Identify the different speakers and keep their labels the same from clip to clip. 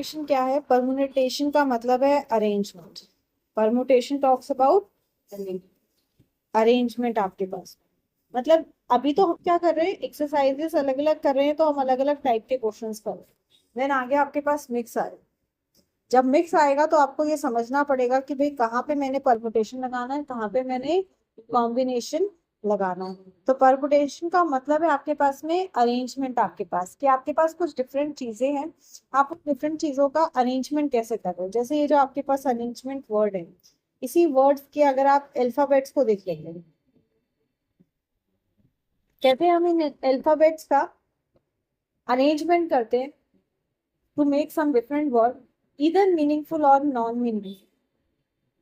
Speaker 1: Permutation क्या है? Permutation का मतलब है arrangement. Permutation talks about arrangement आपके पास। मतलब अभी तो हम क्या कर रहे हैं, एक्सरसाइजेस अलग अलग कर रहे हैं, तो हम अलग अलग टाइप के क्वेश्चंस कर रहे हैं। देन आगे आपके पास मिक्स आए। जब मिक्स आएगा तो आपको ये समझना पड़ेगा कि भाई कहाँ पे मैंने परमुटेशन लगाना है, कहाँ पे मैंने कॉम्बिनेशन लगाना है। तो परमुटेशन का मतलब है आपके पास में अरेंजमेंट, आपके पास कि आपके पास कुछ डिफरेंट चीजें हैं, आप उन डिफरेंट चीजों का अरेंजमेंट कैसे कर रहे हो। जैसे ये जो आपके पास अरेंजमेंट वर्ड है, इसी वर्ड्स के अगर आप अल्फाबेट्स को देख लेंगे, कहते हैं हम इन अल्फाबेट्स का अरेंजमेंट करते हैं to make some different word, इधर मीनिंगफुल और नॉन मीनिंगफुल।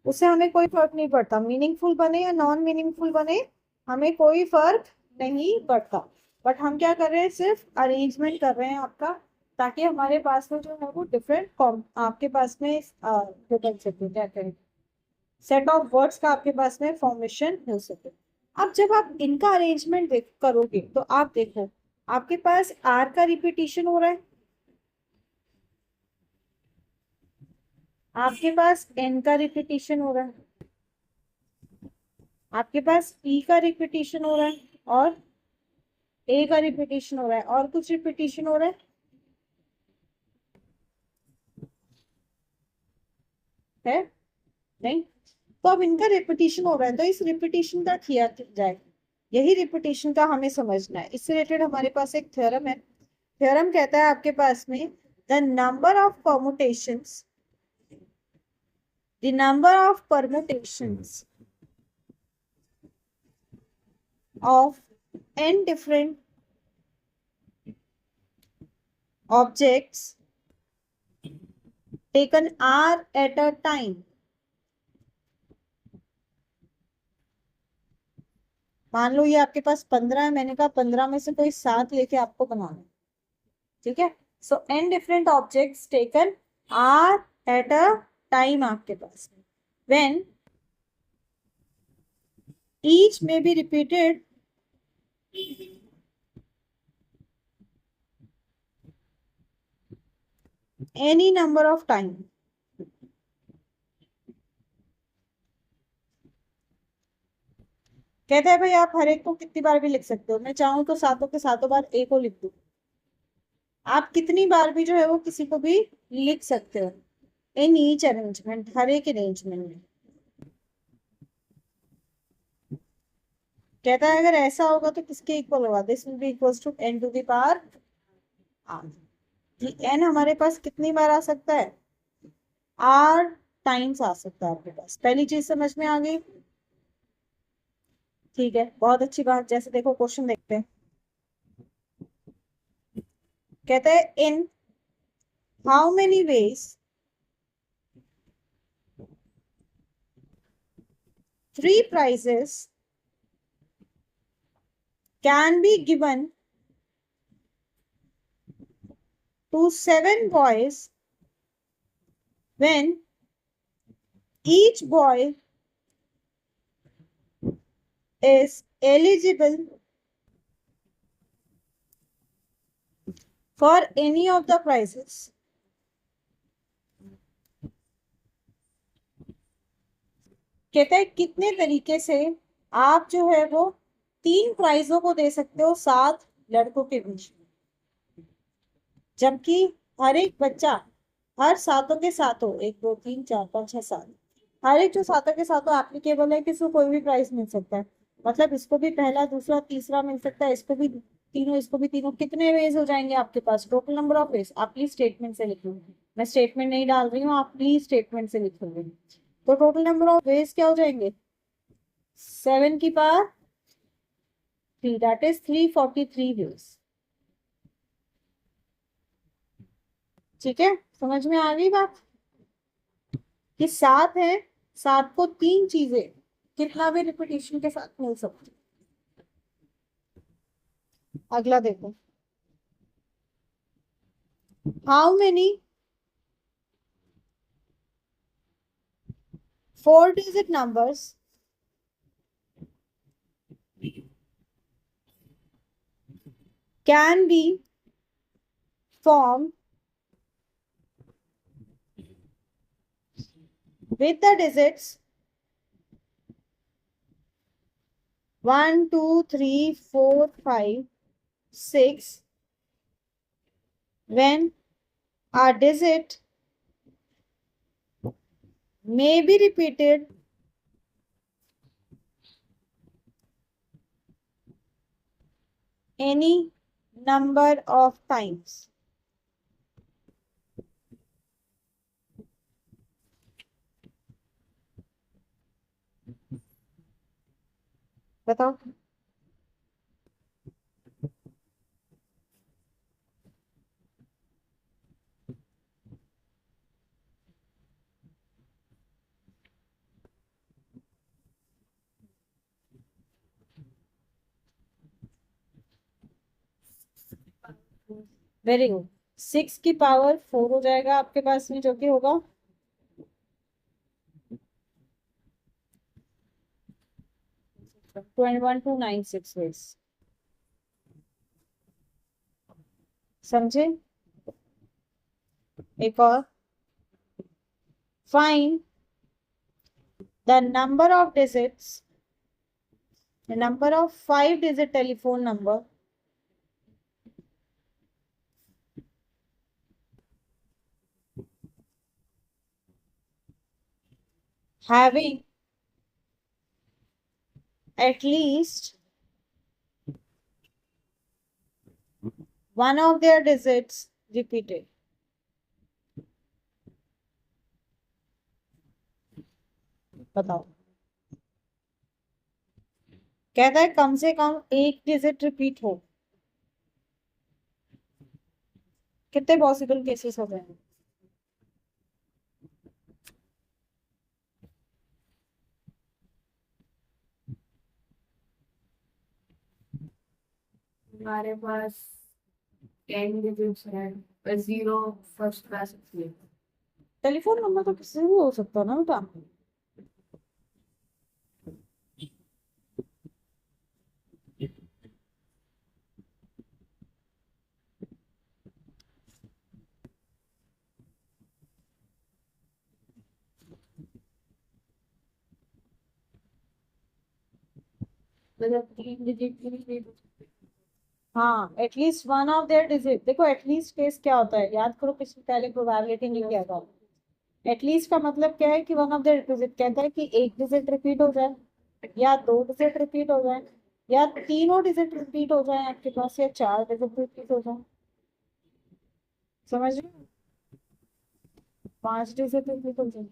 Speaker 1: उससे हमें कोई फर्क नहीं पड़ता, मीनिंगफुल बने या नॉन मीनिंगफुल बने, हमें कोई फर्क नहीं पड़ता। बट हम क्या कर रहे हैं, सिर्फ अरेंजमेंट कर रहे हैं आपका, ताकि हमारे पास में जो है वो डिफरेंट आपके पास में जो बन सके, क्या करें, सेट ऑफ वर्ड्स का आपके पास में फॉर्मेशन हो सके। अब जब आप इनका अरेंजमेंट देख करोगे तो आप देखो, आपके पास आर का रिपीटिशन हो रहा है, आपके पास एन का रिपीटिशन हो रहा है, आपके पास ई का रिपीटिशन हो रहा है, और ए का रिपीटिशन हो रहा है, और कुछ रिपीटिशन हो रहा है नहीं? तो अब इनका रिपीटिशन हो रहा है, तो इस रिपीटिशन का किया जाए, यही रिपीटिशन का हमें समझना है। इससे रिलेटेड हमारे पास एक थ्योरम है। थ्योरम कहता है आपके पास में, the number of permutations, the number of permutations of n different objects taken r at a time। मान लो ये आपके पास 15 है, मैंने कहा 15 में से कोई 7 लेके आपको बनाना है, ठीक है। So n different objects taken are at a time आपके पास, when each may be repeated any number of time. कहता है भाई आप हर एक को कितनी बार भी लिख सकते हो, मैं चाहूं तो सातों के सातों बार ए को लिख दूं, आप कितनी बार भी जो है वो किसी को भी लिख सकते हो, इन ईच अरेंजमेंट, हर एक अरेंजमेंट में। कहता है अगर ऐसा होगा तो किसके इक्वल होगा, this will be equals to n to the power r। कि n हमारे पास कितनी बार आ सकता है, r टाइम्स आ सकता है आपके पास। पहली चीज समझ में आ गई? ठीक है, बहुत अच्छी बात। जैसे देखो क्वेश्चन देखते हैं, कहता है इन how many veg three prizes can be given to 7 boys when each boy is eligible for any of the prizes। कहता है कितने तरीके से आप जो है वो 3 प्राइजों को दे सकते हो 7 लड़कों के बीच में, जबकि हर एक बच्चा, हर सातों के सातों, 1 2 3 4 5 6 7, हर एक जो सातों के सातों एप्लीकेबल है कि इसको कोई भी प्राइज मिल सकता है। मतलब इसको भी पहला दूसरा तीसरा मिल सकता है, इसको भी तीनों, इसको भी तीनों। कितने वेज हो जाएंगे आपके पास, टोटल नंबर ऑफ वेज? आप प्लीज स्टेटमेंट से लिखो, मैं स्टेटमेंट नहीं डाल रही हूँ, आप प्लीज स्टेटमेंट से लिखोगे। तो टोटल नंबर ऑफ वेज क्या हो जाएंगे, 7 की पावर 3, दैट इज 343 वेज। ठीक है, समझ में आ गई बात? कि 7 है, 7 को 3 चीजें कितना भी रिपीटेशन के साथ मिल सकती। अगला देखो, how many 4 digit numbers can be form with the digits 1, 2, 3, 4, 5, 6, when a digit may be repeated any number of times. बताओ. Very good. 6 की पावर 4 हो जाएगा आपके पास में, जो कि होगा 21,296 समझे. एक और. Find the number of digits, the number of 5-digit telephone number having at least one of their digits repeated. बताओ. कहता है कम से कम एक डिजिट रिपीट हो. कितने पॉसिबल केसेस हो गए.
Speaker 2: हमारे पास 10 डिजिट्स है, पर 0 फर्स्ट क्लास है.
Speaker 1: टेलीफोन नंबर तो किसी से भी हो सकता है ना बेटा.
Speaker 2: मतलब 3 डिजिट की भी दे.
Speaker 1: हाँ, at least one of their digit. देखो एटलीस्ट केस क्या होता है, याद करो पिछले पहले प्रोबेबिलिटी नहीं किया था. एटलीस्ट का मतलब क्या है कि वन ऑफ देयर डिजिट कहता है कि एक डिजिट रिपीट हो जाए, या दो डिजिट रिपीट हो जाए, या तीनों डिजिट रिपीट हो जाए आपके पास, या चार डिजिट रिपीट हो जाए. समझ रहे हो. 5 डिजिट रिपीट हो जाए.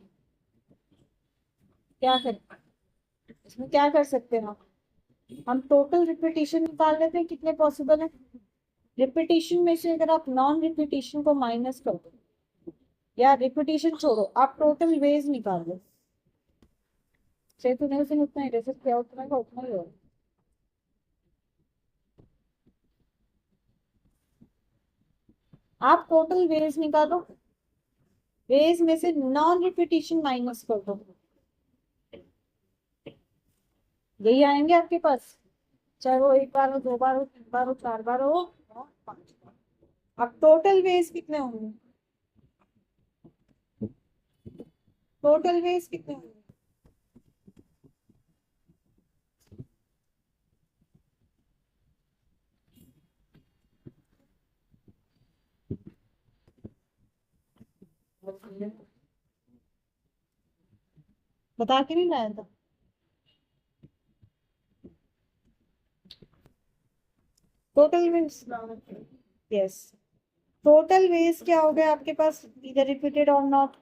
Speaker 1: क्या कर, इसमें क्या कर सकते हैं हम टोटल रिपीटिशन निकाल लेते हैं कितने पॉसिबल है. रिपीटिशन में से अगर आप नॉन रिपीटिशन को माइनस कर दो, या रिपीटिशन छोड़ो, आप टोटल वेज निकाल लो. सही तो नहीं, उसे उतना ही रेसिस किया उतना का उतना ही होगा. आप टोटल वेज निकालो, वेज में से नॉन रिपीटिशन माइनस कर दो, यही आएंगे आपके पास. चाहे वो एक बार हो, दो बार हो, तीन बार हो, चार बार हो, और 5 बार. अब टोटल वेज कितने होंगे, टोटल वेज कितने होंगे. बता के नहीं लाया था. Total ways. Yes. Total ways क्या हो गया आपके पास, इधर रिपीटेड और नॉट,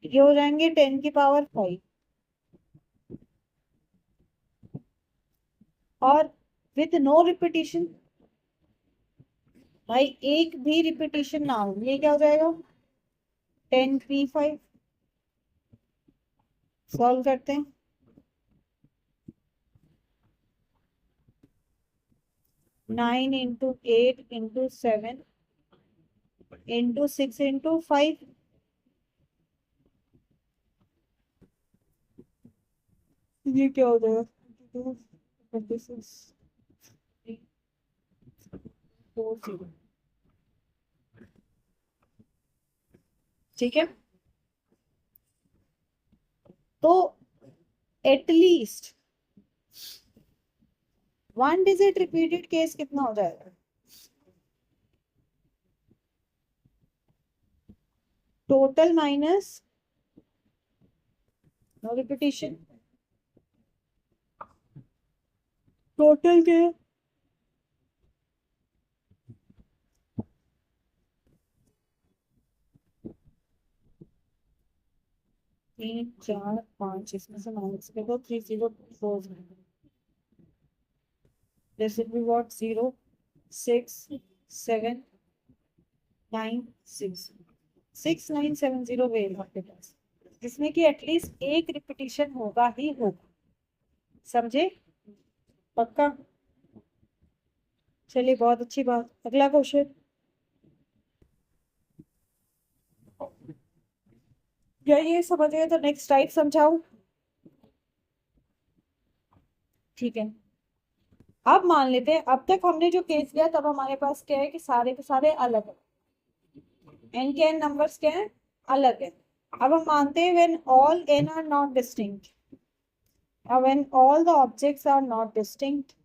Speaker 1: ये हो जाएंगे 10 की पावर 5. और विथ नो रिपीटिशन, भाई एक भी रिपीटिशन ना हो, ये क्या हो जाएगा 10 3 5. सॉल्व करते हैं. 9 इंटू 8 इंटू 7 इंटू 6 इंटू 5. ये क्या हो जाएगा 26 40. ठीक है. तो at least one digit repeated case कितना हो जाएगा? Total minus no repetition, total के तीन चार पांच, इसमें से माइनस कर दो, 3 0 4, this will be what, 0 6 7 9 6 6970 well आपके पास, जिसमें कि एटलीस्ट एक रिपीटिशन होगा ही होगा। समझे? पक्का? चलिए, बहुत अच्छी बात। अगला क्वेश्चन। क्या ये समझ गए तो नेक्स्ट टाइप समझाऊं? ठीक है। अब मान लेते हैं, अब तक हमने जो केस लिया तब हमारे पास क्या है कि सारे के सारे अलग है, एन के एन नंबर्स क्या है, अलग है। अब हम मानते हैं when all n are not distinct, when all the objects are not distinct,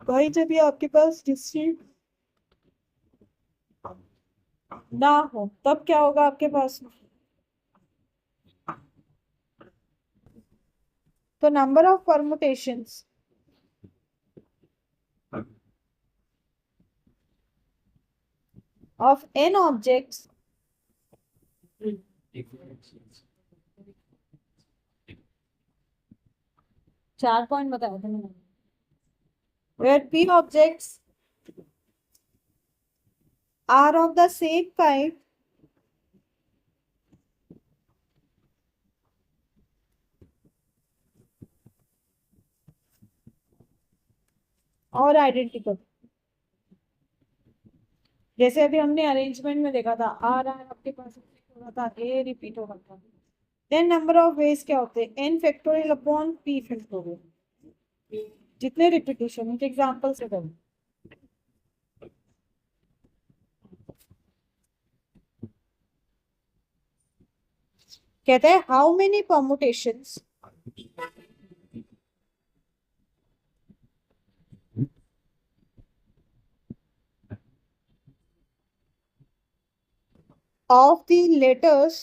Speaker 1: भाई जब ये आपके पास डिस्टिंक्ट ना हो तब क्या होगा आपके पास? तो number of permutations of n objects, 4 point बताया था मैंने, where p objects are of the same kind और आइडेंटिकल। जैसे अभी हमने अरेंजमेंट में देखा था, आर आर आपके पास रिपीट हो रहा था, ए रिपीट हो रहा था। देन नंबर ऑफ वेज क्या होते हैं? N factorial upon p factorial. जितने रिपीटेशन, एक एग्जांपल से करो। कहते हैं how many permutations of the letters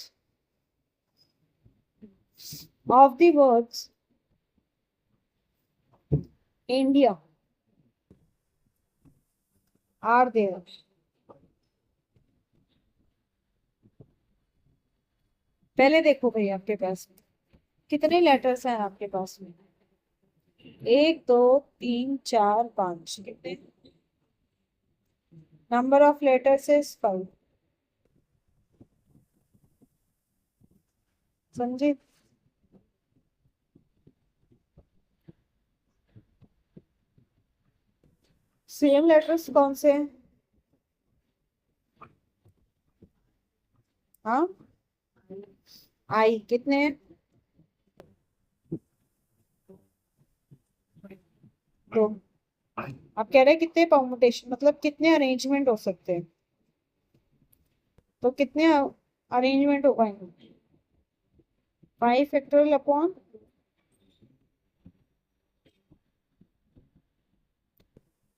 Speaker 1: of the words India are there? पहले देखो भाई, आपके पास में कितने लेटर्स हैं आपके पास में? 1 2 3 4 5, कितने? Number of letters is 5। समझे? सेम लेटर्स कौन से हैं? हाँ, आई कितने हैं? तो आप कह रहे हैं कितने परमुटेशन, मतलब कितने अरेंजमेंट हो सकते हैं? तो कितने अरेंजमेंट हो पाएंगे? 5 factorial upon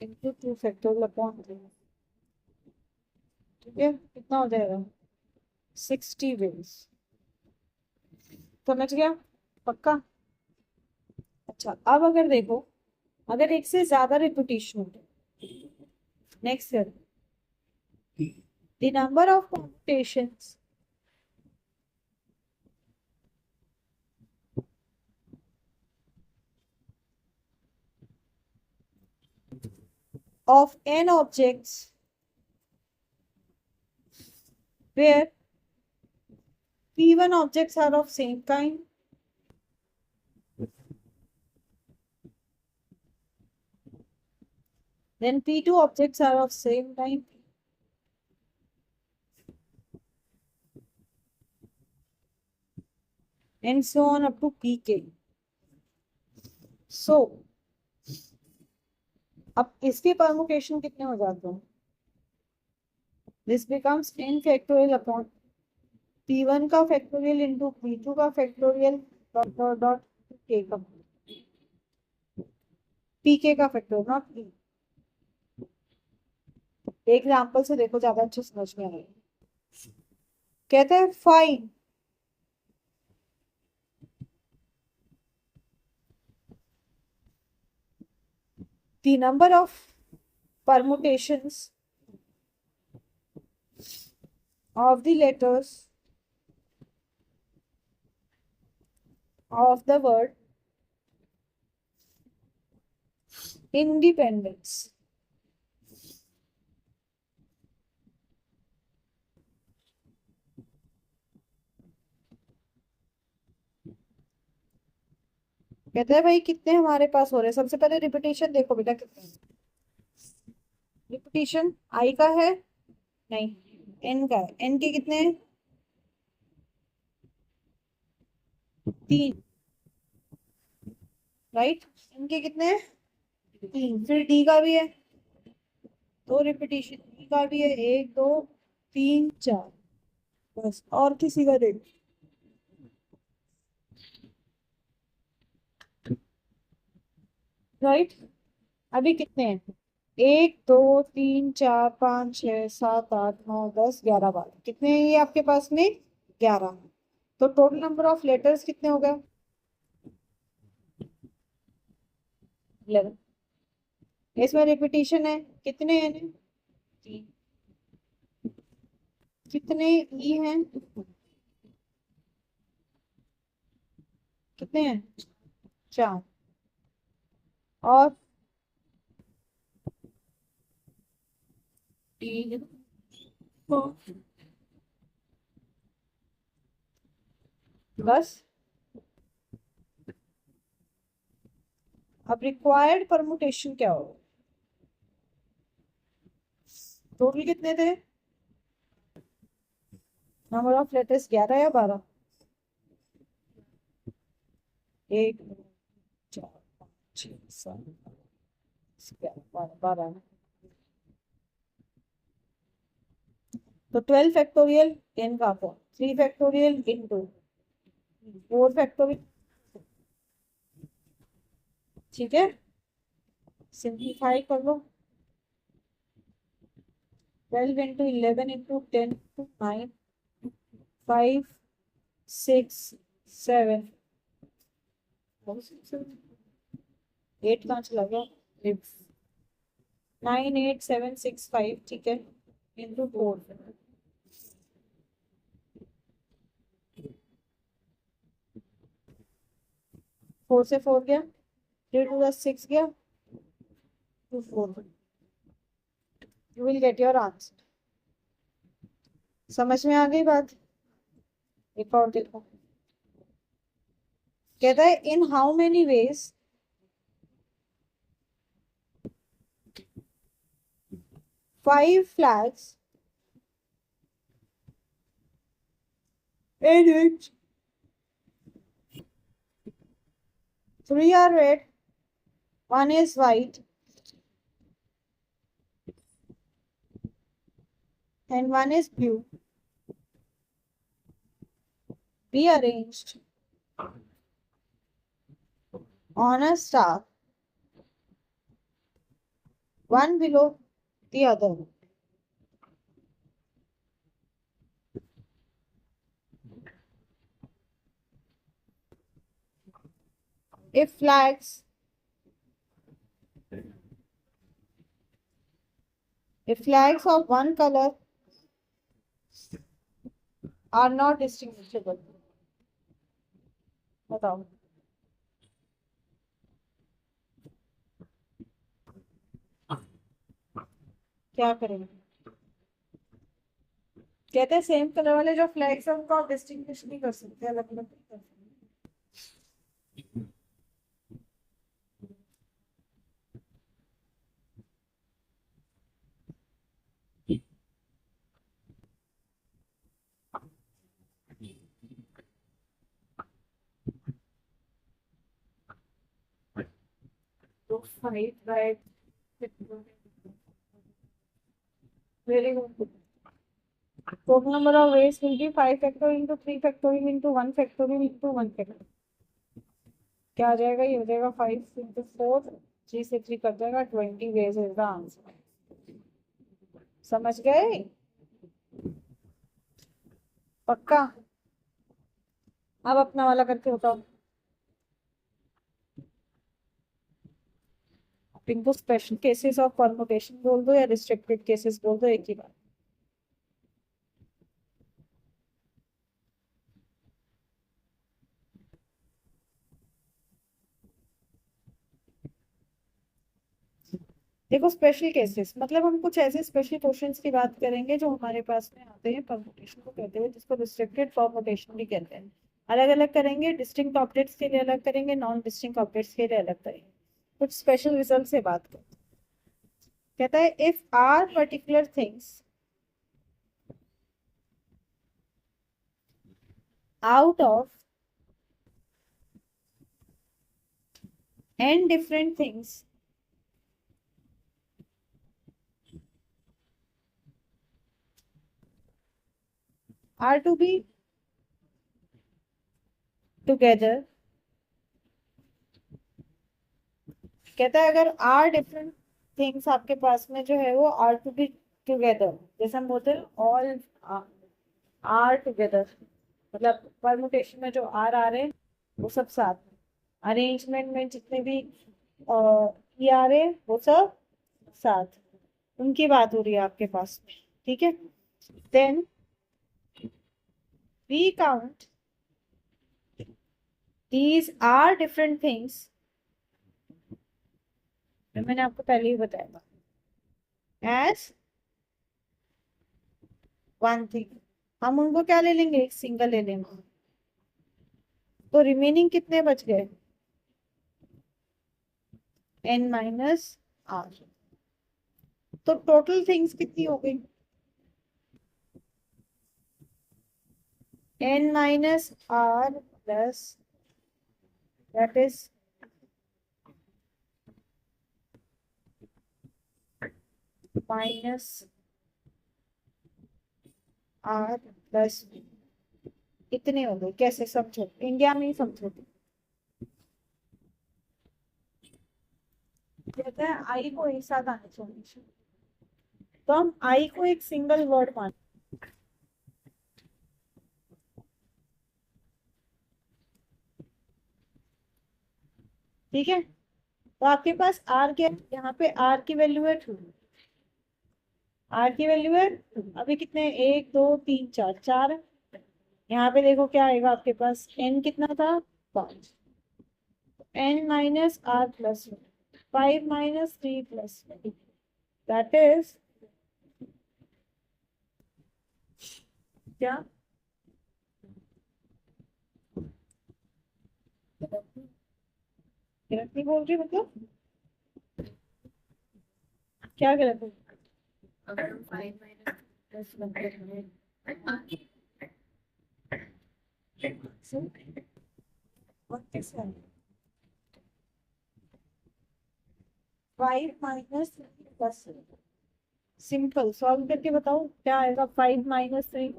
Speaker 1: into 2 factorial upon 3। ठीक है, कितना हो जाएगा? 60 वेज। समझ गया? पक्का? अच्छा, अब अगर देखो, अगर एक से ज्यादा रिपीटेशन हो, नेक्स्ट कर, the number of permutations of n objects where p1 objects are of same kind, then p2 objects are of same kind, and so on up to pk. So अब इसके परमुटेशन कितने हो जाते हैं? This becomes n factorial upon P1 का factorial into P2 का factorial dot dot dot K का PK का फैक्टोरियल नॉट P। एग्जाम्पल से देखो, ज्यादा अच्छे समझ में आएगा। कहते हैं find the number of permutations of the letters of the word independence। कहते हैं भाई कितने हमारे पास हो रहे हैं। सबसे पहले रिपीटेशन देखो बेटा, कितने रिपीटेशन आई का है, नहीं एन का है। एन के कितने हैं? 3, राइट। एन के कितने हैं? 3। फिर डी का भी है, 2 रिपीटेशन। डी का भी है, 1 2 3 4, बस। और किसी का देख, राइट। अभी कितने हैं? 1 2 3 4 5 6 7 8 9 10 11 12। कितने हैं ये आपके पास में? 11। तो टोटल नंबर ऑफ लेटर्स कितने हो गए? 11। इसमें रिपीटेशन है, कितने हैं? 3। कितने ई हैं? कितने हैं? 4। और
Speaker 2: टी
Speaker 1: बस। अब रिक्वायर्ड परमुटेशन क्या होगा? टोटल कितने थे? नंबर ऑफ लेटर्स 11 या 12? 1 2 4 5 6 7 8 12। तो 12 फैक्टोरियल इन का फॉर्म, 3 फैक्टोरियल इंटू 4 फैक्टोरियल। ठीक है, सिंप्लीफाई कर लो। 12 इंटू 11 इंटू 10 इंटू 9 5 6 7 8 कहाँ चला गया? 9 8 7 6 5, ठीक है, इंटू 4। 4 से 4 गया, 3 टू 6 गया, 2 4। You will get your answer. समझ में आ गई बात? एक और देखो, कहता है इन how many veg five flags in which 3 are red, 1 is white, and 1 is blue, be arranged on a star, one below the other. If flags of one color are not distinguishable, बताओ क्या करेंगे? कहते हैं same colour वाले जो flags हैं उनको आप डिस्टिंग्विश नहीं कर सकते, अलग अलग नहीं कर सकते।
Speaker 2: तो 5 by
Speaker 1: very good. total number of ways will be 5 factorial into 3 factorial into 1 factorial into 1 factorial. क्या आ जाएगा? ये हो जाएगा 5 into 4, 3 से 3 कट जाएगा, 20 ways is the answer. समझ गए? पक्का? अब अपना वाला करके बताओ. इनको स्पेशल केसेस ऑफ परमुटेशन बोल दो या रिस्ट्रिक्टेड केसेस बोल दो, एक ही बात. देखो, स्पेशल केसेस मतलब हम कुछ ऐसे स्पेशल क्वेश्चंस की बात करेंगे जो हमारे पास में आते हैं, परमुटेशन को कहते हैं, जिसको रिस्ट्रिक्टेड परमुटेशन भी कहते हैं. अलग अलग करेंगे, डिस्टिंक्ट ऑब्जेक्ट्स के लिए अलग करेंगे, नॉन डिस्टिंक्ट ऑब्जेक्ट्स के लिए अलग करेंगे. कुछ स्पेशल रिजल्ट से बात करते हैं. कहता है if r particular things out of n different things are to be together. कहता है अगर r different things आपके पास में जो है वो are to be together, जैसे हम बोलते हैं all are together, मतलब परमुटेशन में जो आर आ रहे हैं वो सब साथ में, अरेंजमेंट में जितने भी ई आ रहे हैं वो सब साथ, उनकी बात हो रही है आपके पास में. ठीक है, then we count these are different things. मैंने आपको पहले ही बताया था एज वन थिंग. हम उनको क्या ले लेंगे? एक सिंगल ले लेंगे. तो रिमेनिंग कितने बच गए? n minus r. तो टोटल थिंग्स कितनी हो गई? n minus r plus that is minus r plus b. इतने हो गए. कैसे समझो? इंडिया में ही समझो. कहते हैं आई को एक साथ आने चाहिए, तो हम आई को एक सिंगल वर्ड मान. ठीक है, तो आपके पास आर क्या है? यहाँ पे आर की वैल्यू है 2. आर की वैल्यू है 2. अभी कितने? 1 2 3 4 4. यहाँ पे देखो क्या आएगा आपके पास. एन कितना था? 5. N minus r plus 5 minus 3 plus that is क्या? गलत नहीं बोल रही मतलब? क्या गलत है?
Speaker 2: अगर हम 5 माइनस 10 बनते हैं
Speaker 1: कैसे? 5 माइनस 10. सिंपल सॉल्व करके बताओ क्या आएगा. 5 माइनस 3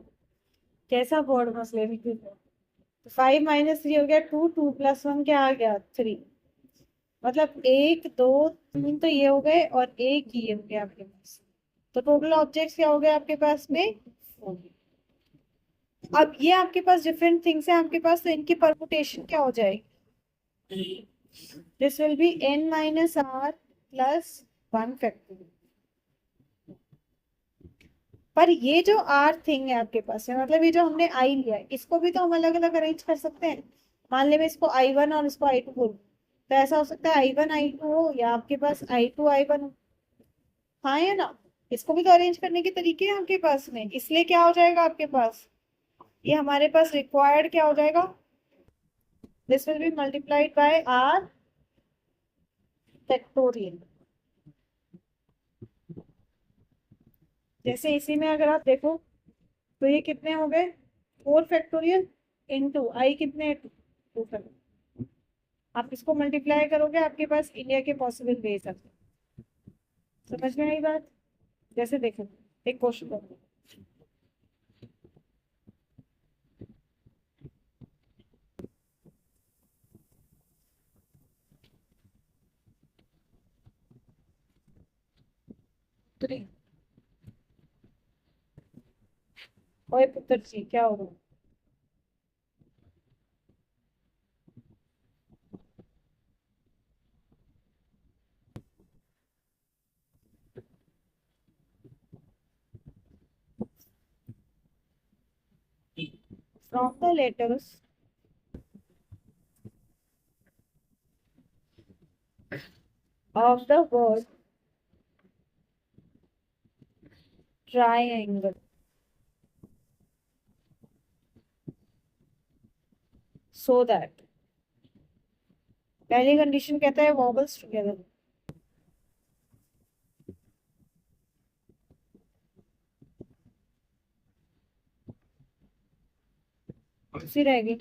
Speaker 1: कैसा वर्ड मसले में? 5 माइनस 3 हो गया 2. 2 प्लस 1 क्या आ गया? 3. मतलब 1 2 3 तो ये हो गए और एक ये हो गया आपके पास. तो टोटल ऑब्जेक्ट्स क्या हो गए आपके पास में? 4. अब ये आपके पास डिफरेंट थिंग्स है आपके पास, तो इनकी परमुटेशन क्या हो जाएगी? This will be n minus r plus 1 factorial. पर ये जो आर थिंग है आपके पास है, मतलब ये जो हमने आई लिया है, इसको भी तो हम अलग अलग अरेंज कर सकते हैं. मान ले मैं इसको I1 और इसको I2 बोलूं, तो ऐसा हो सकता है I1 I2 हो या आपके पास I2 I1 हो. हाँ या ना? इसको भी तो अरेंज करने के तरीके हैं आपके पास में. इसलिए क्या हो जाएगा आपके पास? ये हमारे पास रिक्वायर्ड क्या हो जाएगा? This will be multiplied by r factorial. जैसे इसी में अगर आप देखो तो ये कितने हो गए? 4 फैक्टोरियल इंटू आई कितने? 2 फैक्टोरियल. आप इसको मल्टीप्लाई करोगे आपके पास इंडिया के पॉसिबल वेज आते हैं. समझ में आई बात? जैसे देखो एक क्वेश्चन करो. पुत्री। ओए पुत्र जी क्या हो रहा है? From the letters of the word triangle, so that पहली कंडीशन कहता है vowels together। दूसरी रहेगी,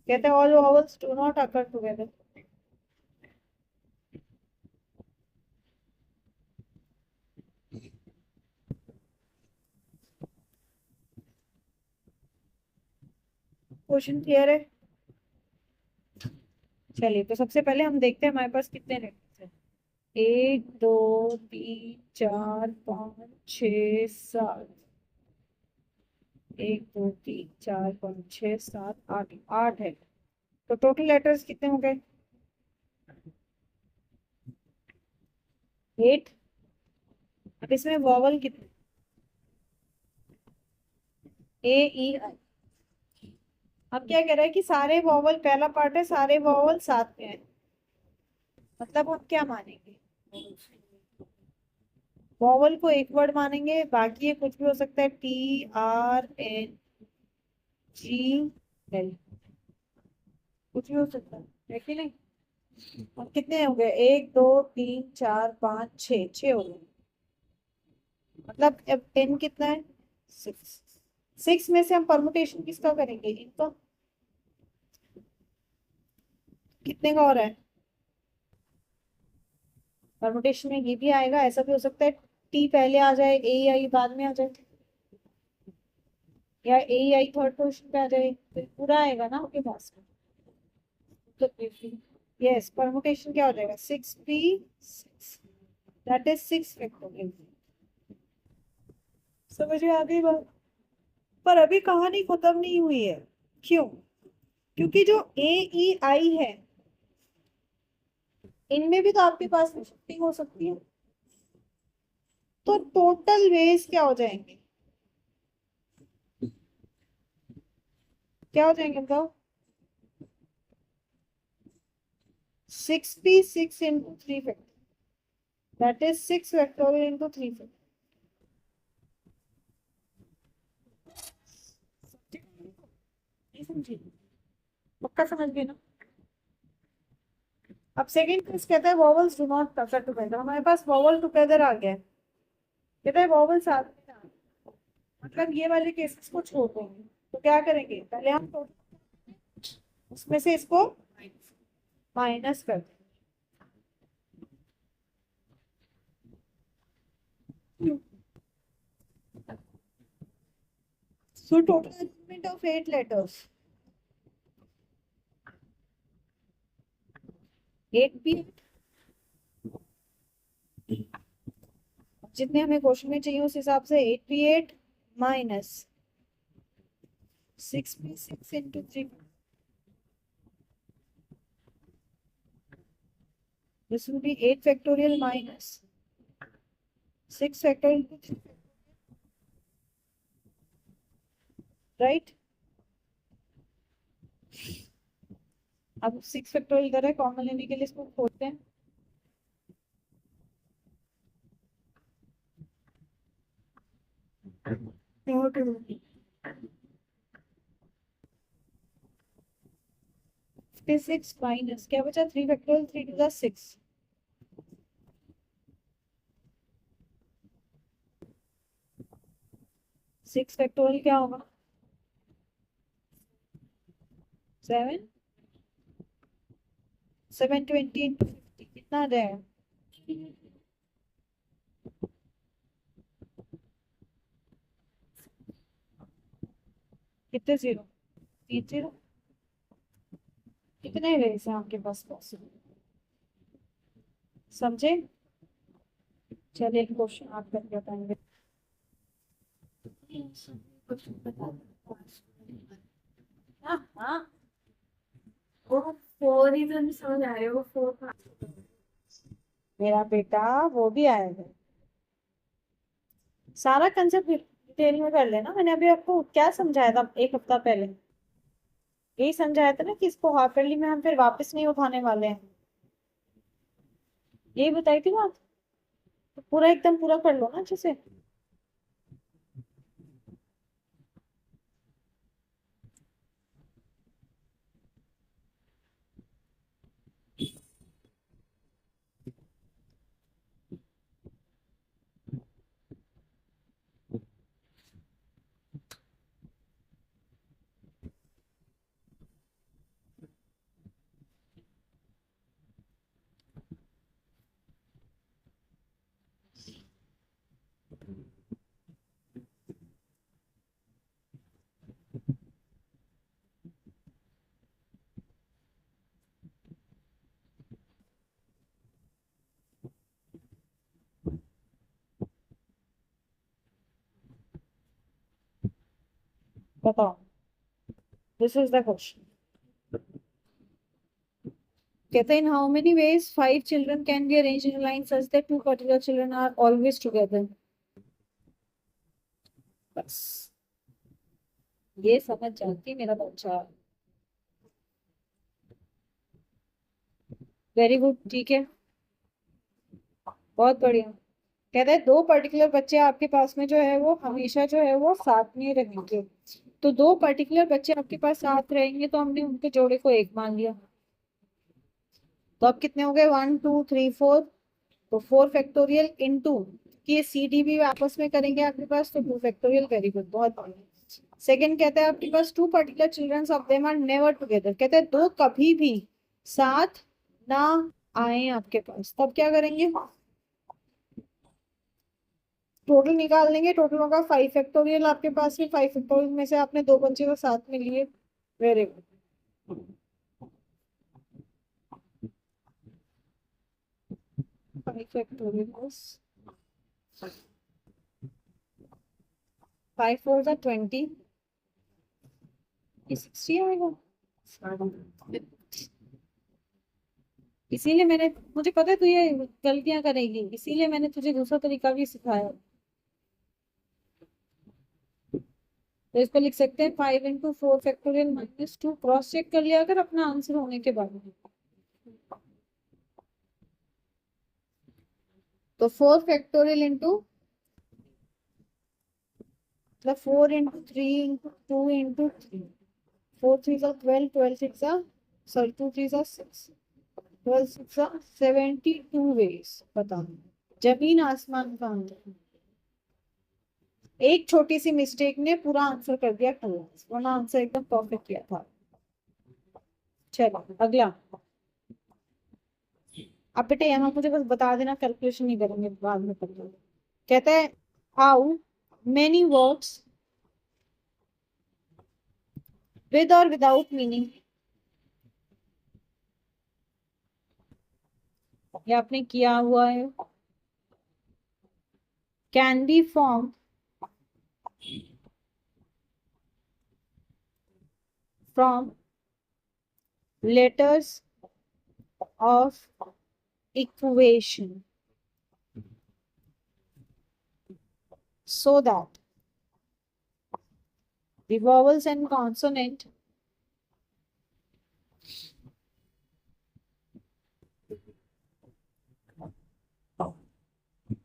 Speaker 1: कहते हैं all vowels do not occur together। Question clear है? चलिए तो सबसे पहले हम देखते हैं हमारे पास कितने लेटर्स हैं। 1 2 3 4 5 6 7। 1 2 3 4 5 6 7 8, 8 है। तो टोटल लेटर्स कितने हो गए? 8। अब इसमें वॉवल कितने? A E I। अब क्या कह रहा है कि सारे वॉवल, पहला पार्ट है सारे वॉवल साथ में है, मतलब हम क्या मानेंगे? वॉवल को एक वर्ड मानेंगे, बाकी ये कुछ भी हो सकता है, TRNGL, कुछ भी हो सकता है कि नहीं? और कितने हो गए? 1 2 3 4 5 6, 6 हो गए। मतलब अब n कितना है? 6। 6 में से हम परमुटेशन किसका करेंगे? इनका। कितने का हो रहा है? परमुटेशन में ये भी आएगा, ऐसा भी हो सकता है टी पहले आ जाए, A I बाद में आ जाए, या A I थर्ड पोजीशन पे आ जाए, तो पूरा आएगा ना आपके पास में। तो यस, परमुटेशन क्या हो जाएगा? 6p6, that is 6 factorial. समझ में आ गई बात? पर अभी कहानी खत्म नहीं हुई है। क्यों? क्योंकि जो A E I है, इनमें भी तो आपके पास में शिफ्टिंग हो सकती है। तो टोटल वेज क्या हो जाएंगे? क्या हो जाएंगे बताओ? 6p6 into 3 factor, that is 6 factorial into 3 factor। नहीं समझी? पक्का समझ गए ना? अब सेकंड केस कहता है vowels do not occur together. हमारे पास वॉवल टुगेदर आ गया है, कहता है वॉवल साथ में ना आए। मतलब ये वाले केसेस को छोड़ देंगे। तो क्या करेंगे? पहले हम उसमें से इसको माइनस कर देंगे। So total achievement of 8 letters, 8p8। जितने हमें क्वेश्चन में चाहिए उस हिसाब से 8p8 minus 6p6 into 3। This will be 8 factorial minus 6 factorial into 3, right? अब 6 फैक्टोरियल इधर है, कॉमन लेने के लिए इसको खोलते हैं। सिक्स माइनस क्या बचा? 3 फैक्टोरियल, 3 टू द 6। 6 फैक्टोरियल क्या होगा? 7। 720 into 50 कितना आ जाएगा? कितने जीरो? 3 जीरो। कितने वेज हैं आपके पास पॉसिबल? समझे? चलिए क्वेश्चन आप करके बताएंगे।
Speaker 2: कुछ बता दो।
Speaker 1: हाँ हाँ।
Speaker 2: वो फोर ही तो नहीं समझ आ रहे, वो फोर का
Speaker 1: मेरा बेटा वो भी आएगा, सारा कंसेप्ट डिटेल में कर लेना। मैंने अभी आपको क्या समझाया था एक हफ्ता पहले, यही समझाया था ना कि इसको हाफ ईयरली में हम फिर वापस नहीं उठाने वाले हैं, यही बताई थी बात। तो पूरा एकदम पूरा कर लो ना अच्छे से। बताओ, दिस इज द क्वेश्चन। कहते हैं, in how many ways 5 children can be arranged in line such that 2 particular children are always together. बस ये समझ जाती मेरा बच्चा। वेरी गुड, ठीक है, बहुत बढ़िया। कहते हैं 2 पर्टिकुलर बच्चे आपके पास में जो है वो हमेशा जो है वो साथ में रहेंगे। तो 2 पर्टिकुलर बच्चे आपके पास साथ रहेंगे तो हमने उनके जोड़े को 1 मान लिया। तो अब कितने हो गए, 1 2 3 4। तो 4 फैक्टोरियल इंटू, ये सी डी भी आपस में करेंगे आपके पास, तो 2 फैक्टोरियल। वेरी गुड, बहुत बढ़िया। सेकंड कहता है आपके पास 2 particular children of them are never together. कहते हैं दो कभी भी साथ ना आए आपके पास, तब क्या करेंगे, टोटल निकाल लेंगे। टोटल होगा 5 फैक्टोरियल आपके पास में, 5 फैक्टोरियल में से आपने 2 बच्चे को साथ में लिए। Very good. 5 फैक्टोरियल, 5 4 20, 60 आएगा। इसीलिए मैंने, मुझे पता है तू ये गलतियां करेगी, इसीलिए मैंने तुझे दूसरा तरीका भी सिखाया। तो इसको लिख सकते हैं 5 × 4 फैक्टोरियल -2। क्रॉस चेक कर लिया अगर अपना आंसर होने के बाद। तो 4 फैक्टोरियल इंटू, मतलब 4 × 3 × 2 × 3। 4 3 12, 12 6 सॉरी 2 3 6, 12 6 72 वेज। बताओ, जमीन आसमान का अंतर। एक छोटी सी मिस्टेक ने पूरा आंसर कर दिया खलास, वरना आंसर एकदम परफेक्ट किया था। चलो अगला। अब बेटे यहाँ मुझे बस बता देना, कैलकुलेशन नहीं करेंगे बाद में कर लेंगे। कहता है, हाउ मेनी वर्ड्स विद और विदाउट मीनिंग, ये आपने किया हुआ है, can be form from letters of equation so that the vowels and consonant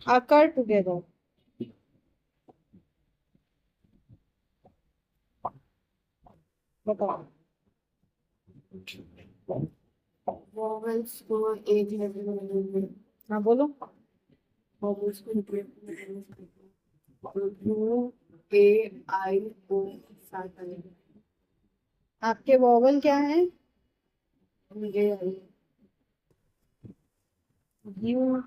Speaker 1: occur together. बताओ।
Speaker 2: वोवेल्स को एक लेवल में,
Speaker 1: हाँ बोलो।
Speaker 2: वोवेल्स को यू ए आई ओ साथ करेंगे।
Speaker 1: आपके वॉवल क्या है,
Speaker 2: मुझे
Speaker 1: U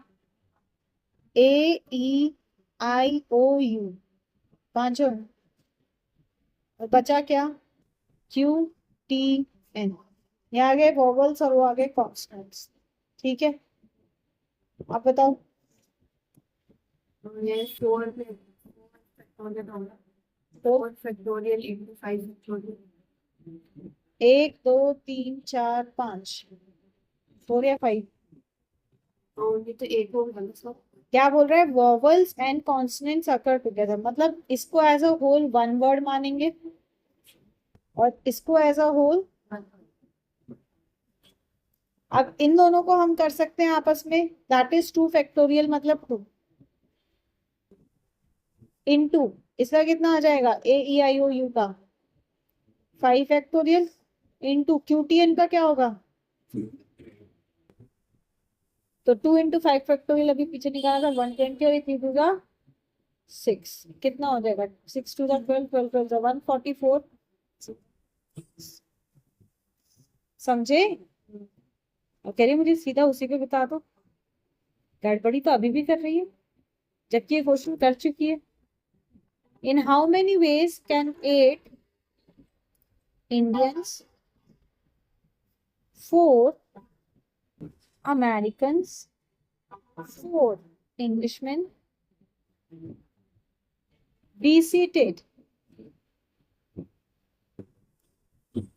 Speaker 1: A E I O you, पांचों। और बचा क्या, क्यू टी एन। ये आ गए वॉवल्स और वो आ गए कॉन्स्टेंट्स। ठीक है, आप बताओ।
Speaker 2: ये 4 में 4 फैक्टोरियल होगा,
Speaker 1: तो
Speaker 2: 4 फैक्टोरियल इंटू 5 फैक्टोरियल।
Speaker 1: 1 2 3 4 5, 4 या 5?
Speaker 2: और ये तो एक होगा ना सर।
Speaker 1: क्या बोल रहा है? Vowels and consonants occur together, मतलब इसको as a whole one word मानेंगे और इसको एज अ होल। अब इन दोनों को हम कर सकते हैं आपस में, दैट इज 2 फैक्टोरियल मतलब 2 इनटू इसका कितना आ जाएगा AEIOU का 5 फैक्टोरियल इनटू QTN का क्या होगा? तो 2 × 5 फैक्टोरियल अभी पीछे निकाला था 120 और 3 2 6, कितना हो जाएगा? 6 2 12, 12 12 144। समझे? और कह रही मुझे सीधा उसी पे बता दो। गड़बड़ी तो अभी भी कर रही है जबकि ये क्वेश्चन कर चुकी है। इन how many veg can 8 Indians, 4 Americans, 4 Englishmen be seated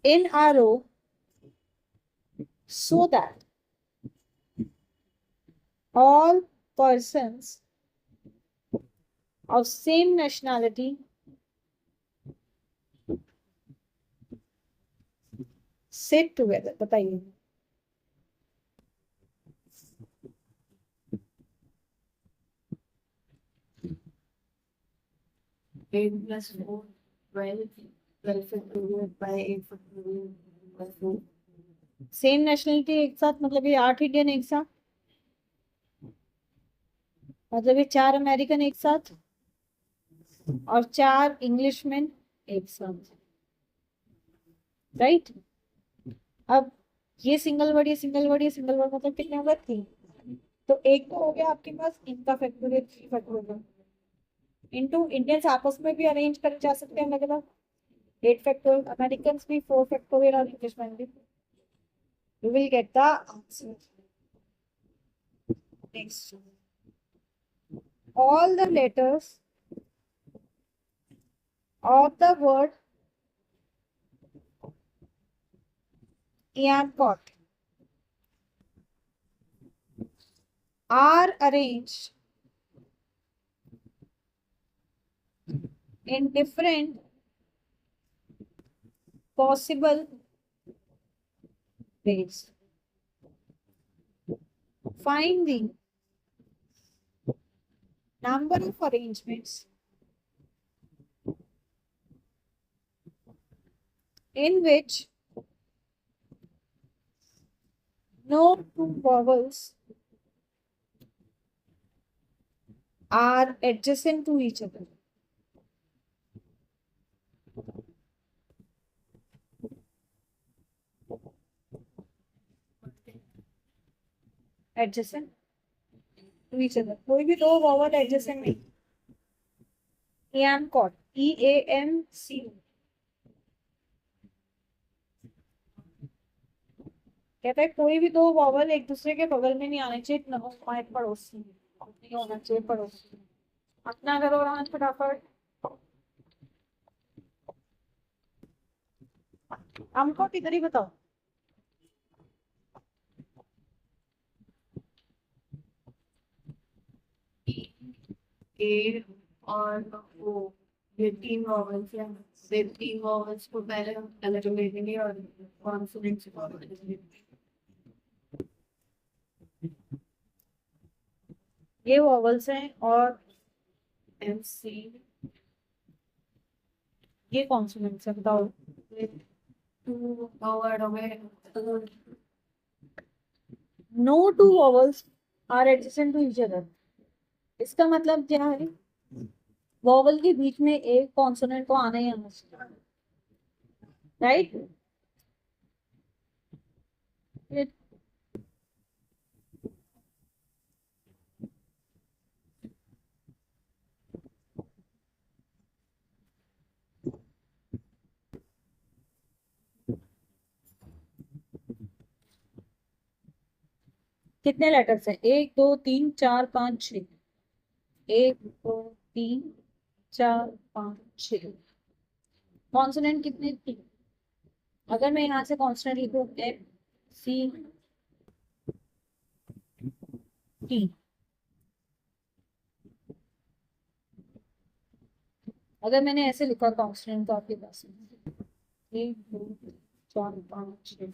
Speaker 1: in a row so that all persons of same nationality sit together? बताइए।
Speaker 2: 8 plus 4 12, 12 factorial by 8 factorial by 4।
Speaker 1: Same nationality एक साथ मतलब ये 8 इंडियन एक साथ, मतलब ये 4 अमेरिकन एक साथ और 4 इंग्लिशमैन एक साथ, राइट? अब ये सिंगल वर्ड, ये सिंगल वर्ड, ये सिंगल वर्ड, मतलब कितने होगा? 3। तो एक तो हो गया आपके पास इनका फैक्टोरियल 3 फैक्टोरियल इनटू इंडियंस आपस में भी अरेंज करे जा सकते हैं अलग अलग 8 फैक्टोरियल, अमेरिकन भी 4 फैक्टोरियल और इंग्लिशमैन भी। You will get the answer. Next, all the letters of the word airport are arranged in different possible ways. Find the number of arrangements in which no two vowels are adjacent to each other. Adjacent to each other, कोई भी दो vowel adjacent नहीं। EAMC, EAMC कहता है कोई भी दो vowel एक दूसरे के बगल में नहीं आने चाहिए, हमारे पड़ोसी नहीं होना चाहिए पड़ोसी। अपना करो राहत फटाफट। हमको किधर ही बताओ।
Speaker 2: ए और ओ, ये 3 वॉवल्स हैं। ये 3 वॉवल्स को पहले हम अलग ले लेंगे और कॉन्सोनेंट्स को अलग ले लेंगे।
Speaker 1: ये वॉवल्स हैं और
Speaker 2: MC
Speaker 1: ये कॉन्सोनेंट्स है, बताओ।
Speaker 2: 2 वर्ड हो गए।
Speaker 1: No two vowels are adjacent to each other, इसका मतलब क्या है? वॉवल के बीच में एक कॉन्सोनेंट को आना ही आना चाहिए, राइट? कितने लेटर्स हैं? 1 2 3 4 5 6। एक दो तीन चार पाँच छः। कॉन्सोनेंट कितने? तीन। अगर मैं यहाँ से कॉन्सोनेंट लिखूँ एफ सी टी, अगर मैंने ऐसे लिखा कॉन्सोनेंट तो आपके पास एक दो तीन चार पाँच छः।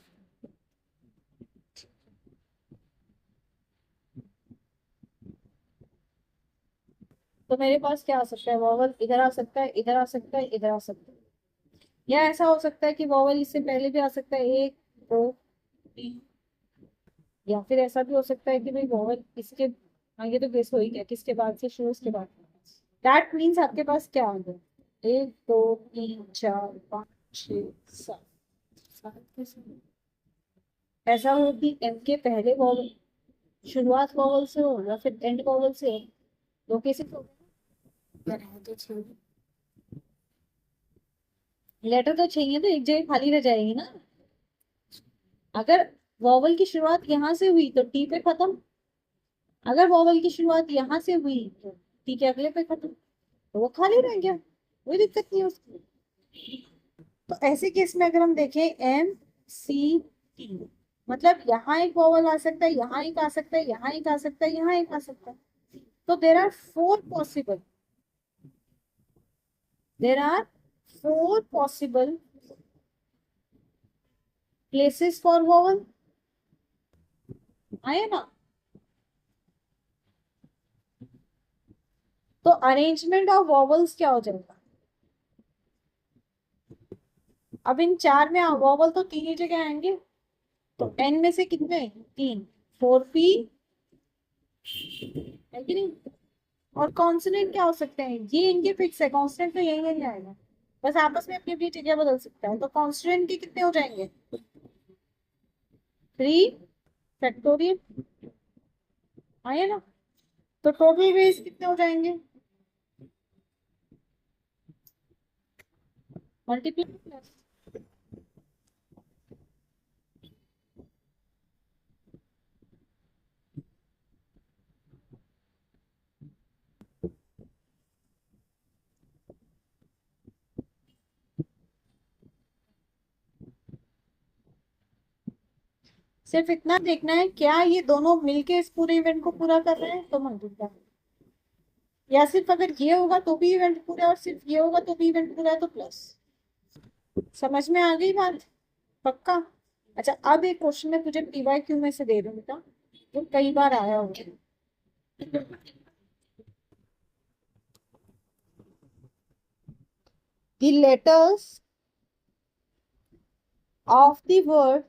Speaker 1: तो मेरे पास क्या आ सकता है? वॉवल इधर आ सकता है, इधर आ सकता है, इधर आ सकता है, या ऐसा हो सकता है कि वॉवल इससे पहले भी आ सकता है, एक दो तीन। या फिर ऐसा भी हो सकता है कि भाई वॉवल इसके आगे तो गेस हो ही गया किसके बाद से शुरू, उसके बाद। दैट मीन्स आपके पास क्या आ गया? एक दो तीन चार पाँच छः सात। सात कैसे? ऐसा हो कि एम के पहले वॉवल शुरुआत वॉवल से हो या फिर एंड वॉवल से हो। दो केसेस हो गए। लेटर तो चाहिए तो एक जगह खाली रह जाएगी ना। अगर वॉवल की शुरुआत यहाँ से हुई तो टी पे खत्म, अगर वॉवल की शुरुआत यहाँ से हुई तो टी के अगले पे खत्म, तो वो खाली रह गया, कोई दिक्कत नहीं है उसकी। तो ऐसे केस में अगर हम देखें एम सी टी, मतलब यहाँ एक वॉवल आ सकता है, यहाँ एक आ सकता है, यहाँ एक आ सकता है, यहाँ एक आ सकता है। तो there are 4 possible places for vowel. आए ना? तो अरेंजमेंट ऑफ वॉवल्स क्या हो जाएगा? अब इन चार में वॉवल तो तीन ही जगह आएंगे, तो एन में से कितने? तीन। 4p है कि नहीं? और कॉन्सोनेंट क्या हो सकते हैं? ये इनके फिक्स है, कॉन्स्टेंट तो यही नहीं आएगा, बस आपस में अपनी अपनी जगह बदल सकता है। तो कॉन्स्टेंट के कितने हो जाएंगे? 3 फैक्टोरियल। आए ना? तो टोटल वेज कितने हो जाएंगे? Multiply plus. सिर्फ इतना देखना है क्या ये दोनों मिलके इस पूरे इवेंट को पूरा कर रहे हैं, तो मल्टीप्लाई। या सिर्फ अगर ये होगा तो भी इवेंट पूरा है और सिर्फ ये होगा तो भी इवेंट पूरा है, तो प्लस। समझ में आ गई बात? पक्का? अच्छा, अब एक क्वेश्चन मैं तुझे पीवाई क्यू में से दे दूँ बेटा, जो कई बार आया होगा। The letters of the word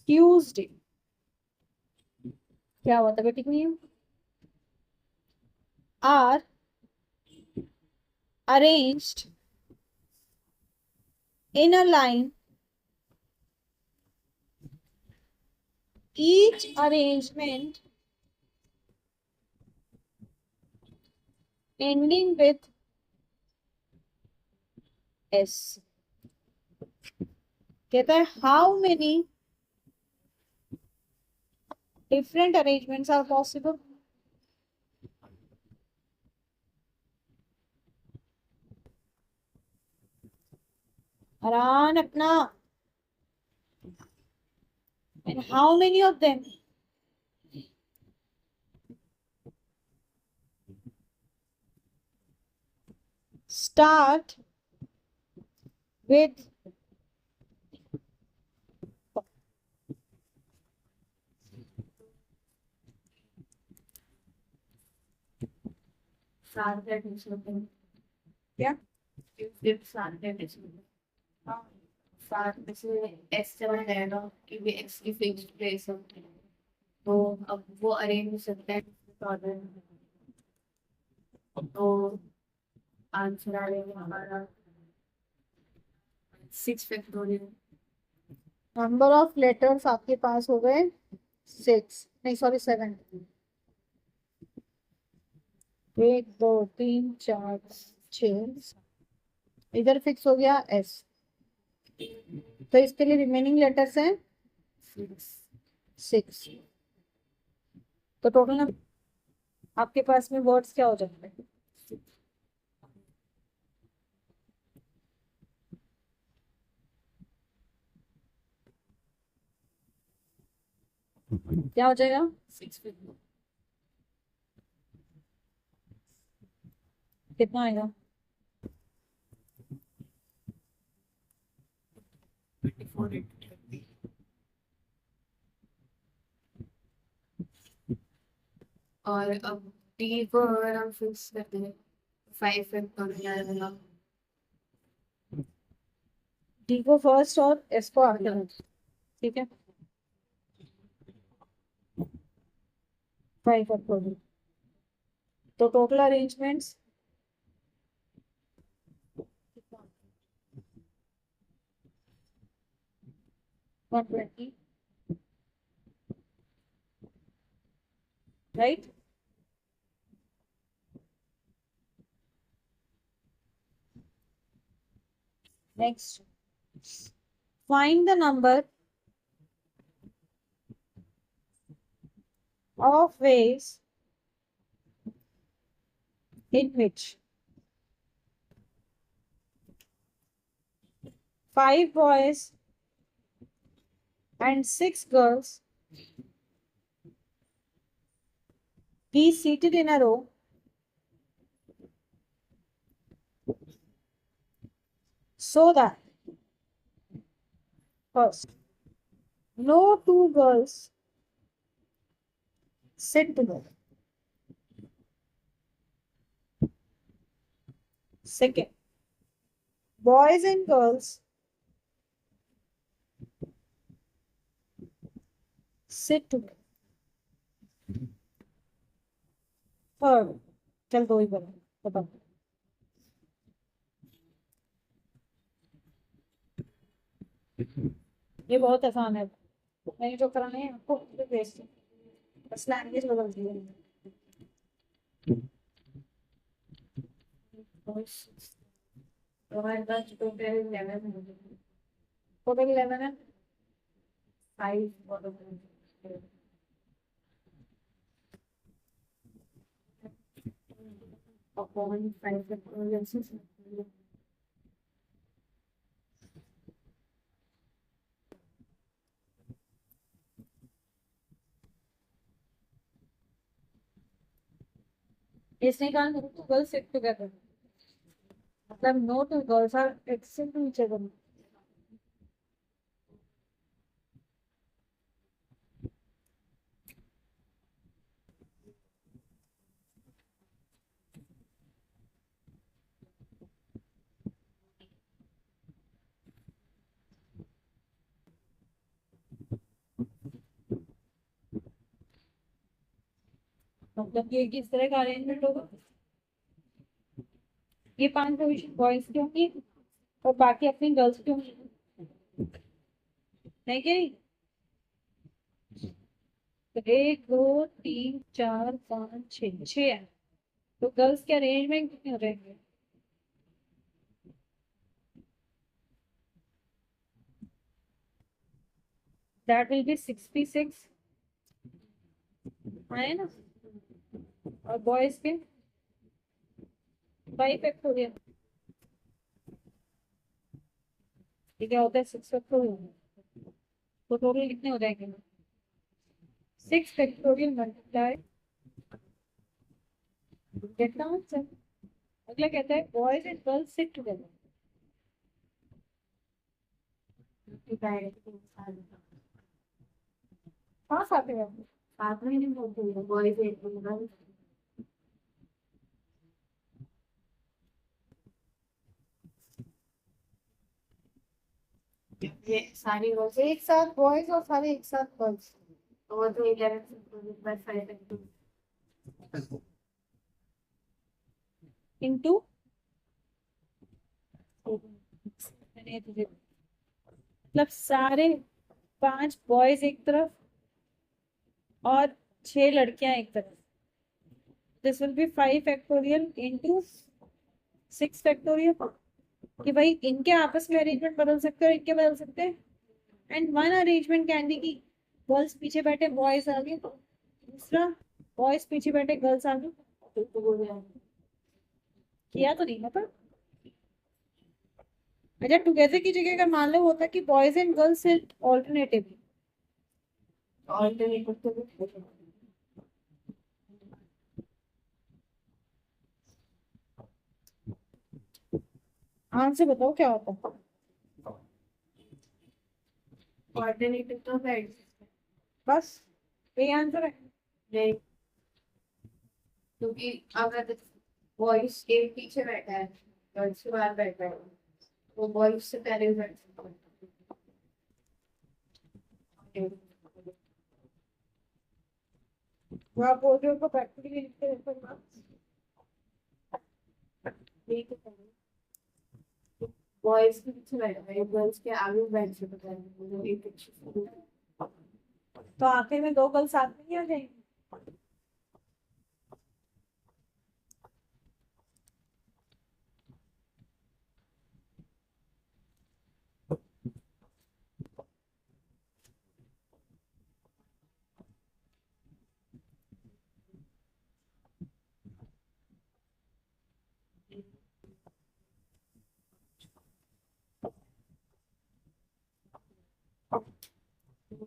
Speaker 1: Tuesday, क्या हुआ था बेटी नहीं, are arranged in a line, each arrangement ending with S. कहता है how many different arrangements are possible? आराम अपना। And how many of them? Start with
Speaker 2: सात डेफिनेशन होते हैं।
Speaker 1: क्या?
Speaker 2: सिर्फ सात डेफिनेशन होते हैं। हाँ, सात में से एस चला जाएगा क्योंकि एक्स की फिक्स्ड प्लेस होती है, तो अब वो अरेंज हो सकता है ऑर्डर में। तो आंसर आ जाएगा हमारा 6 फैक्टोरियल।
Speaker 1: नंबर ऑफ लेटर्स आपके पास हो गए 6, नहीं सॉरी 7। 1 2 3 4 6, इधर फिक्स हो गया एस। तो इसके लिए रिमेनिंग लेटर्स हैं 6। तो टोटल आपके पास में वर्ड्स क्या हो जाते हैं? क्या हो जाएगा?
Speaker 2: 6 with
Speaker 1: कितना आएगा?
Speaker 2: 24 into 20. और अब डी को अगर हम फिक्स करते हैं 5 फैक्टोरियल
Speaker 1: डी को फर्स्ट और एस को आफ्टर, ठीक है। 5 फैक्टोरियल, तो total arrangements 120, right? Next, find the number of ways in which 5 boys and 6 girls be seated in a row so that first, no two girls sit together. Second, boys and girls sit together. Third, चल दो ही बताओ। ये बहुत आसान है, मैंने जो कराना है आपको बेस्ट, बस लैंग्वेज बदल दी है।
Speaker 2: हमारे पास टोटल 11
Speaker 1: टोटल 11 है।
Speaker 2: 5 upon 5 factorial 6 factorial.
Speaker 1: इसने कहा no two girls sit together, मतलब no two girls are exit to each other. मतलब ये किस तरह का अरेंजमेंट होगा? ये 5 पोजीशन बॉयज की होंगी और बाकी अपनी गर्ल्स की होंगी, नहीं क्या? नहीं तो 1 2 3 4 5 6 6 है, तो गर्ल्स के अरेंजमेंट कितने हो जाएंगे? दैट विल बी 66 है ना, और बॉयज के 5 फैक्टोरियल, ठीक है, होता है 6 फैक्टोरियल, तो टोटल कितने हो जाएंगे? 6 factorial multiply, get the answer. अगला कहता है boys and girls sit together. हाँ साथ में हैं।
Speaker 2: साथ में नहीं बोलते हैं बॉयज एक गर्ल्स। ये सारी गर्ल्स
Speaker 1: एक साथ बॉयज और सारे एक साथ गर्ल्स,
Speaker 2: और तो 11 by 5
Speaker 1: इनटू मतलब सारे 5 बॉयज एक तरफ और 6 लड़कियां एक तरफ, this will B 5 factorial into 6 factorial, कि भाई इनके आपस में अरेंजमेंट बदल सकते हैं और इनके बदल सकते हैं, and one arrangement can be की गर्ल्स पीछे बैठे बॉयज आगे, दूसरा बॉयज पीछे बैठे गर्ल्स आगे,
Speaker 2: तो बोल रहे हैं
Speaker 1: किया तो नहीं ना पर। अच्छा टुगेदर की जगह अगर मान लो होता कि boys and girls sit alternatively,
Speaker 2: alternative तो भी
Speaker 1: आंसर बताओ क्या होता है।
Speaker 2: ऑल्टरनेटिव तो बैठ
Speaker 1: बस यही आंसर है।
Speaker 2: नहीं, क्योंकि अगर बॉयज के पीछे बैठा है गर्ल्स के बाहर बैठा है वो बॉयज से पहले बैठ सकता है।
Speaker 1: वो आप बोल रहे हो प्रैक्टिकली लिखते हैं।
Speaker 2: बॉयज के पीछे बैठा है गर्ल्स के आगे बैठ सकता है मतलब एक अच्छी
Speaker 1: तो आखिर में दो गर्ल्स साथ में नहीं आ जाएंगी।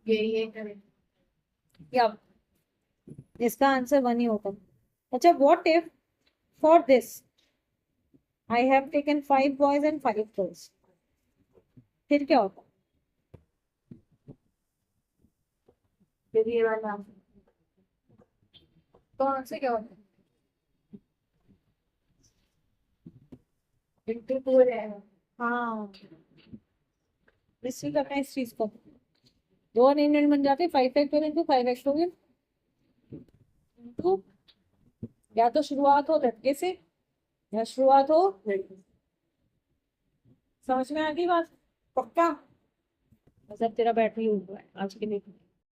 Speaker 2: यही है करें
Speaker 1: या इसका आंसर वन ही होगा। अच्छा what if for this I have taken 5 boys and 5 girls, फिर क्या होता।
Speaker 2: फिर ये वाला
Speaker 1: तो आंसर क्या होता।
Speaker 2: इंटू फोर है
Speaker 1: हाँ रिसीव करना है इस चीज को। दो अरेंजमेंट बन जाते 5 फैक्टोरियल इंटू 5 फैक्टोरियल इंटू, या तो शुरुआत हो झटके से या शुरुआत हो, समझ में आ गई बात। पक्का। मतलब तेरा बैटरी हुआ है आज के लिए।